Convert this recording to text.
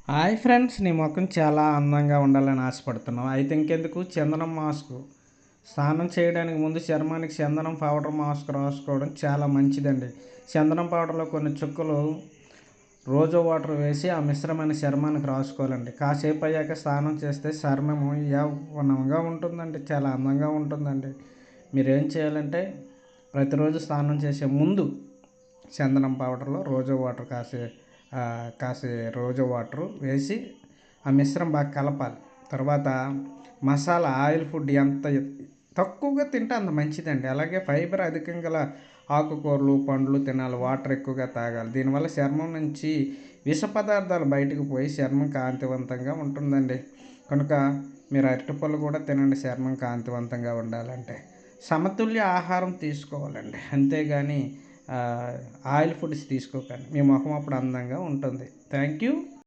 Hi friends, నీ ముఖం చాలా అందంగా ఉండాలని ఆశపడుతున్నావు. అయితే ఇంకెందుకు, చందనం మాస్క్ స్నానం చేయడానికి ముందు చర్మానికి చందనం పౌడర్ మాస్క్ రాసుకోవడం చాలా మంచిదండి. చందనం పౌడర్లో కొన్ని చుక్కలు రోజు వాటర్ వేసి ఆ మిశ్రమాన్ని చర్మానికి రాసుకోవాలండి. కాసేపు అయ్యాక స్నానం చేస్తే చర్మము యవ్వనంగా ఉంటుందండి, చాలా అందంగా ఉంటుందండి. మీరేం చేయాలంటే ప్రతిరోజు స్నానం చేసే ముందు చందనం పౌడర్లో రోజు వాటర్ కాసే రోజు వాటర్ వేసి ఆ మిశ్రమం బాగా కలపాలి. తర్వాత మసాలా ఆయిల్ ఫుడ్ ఎంత తక్కువగా తింటే అంత మంచిదండి. అలాగే ఫైబర్ అధికంగా గల ఆకుకూరలు పండ్లు తినాలి, వాటర్ ఎక్కువగా తాగాలి. దీనివల్ల చర్మం నుంచి విష పదార్థాలు బయటకు పోయి చర్మం కాంతివంతంగా ఉంటుందండి. కనుక మీరు అరటిపళ్ళు కూడా తినండి, చర్మం కాంతివంతంగా ఉండాలంటే. సమతుల్య ఆహారం తీసుకోవాలండి, అంతేగాని ఆయిల్ ఫుడ్స్ తీసుకోకండి. మీ ముఖం అప్పుడు అందంగా ఉంటుంది. Thank you.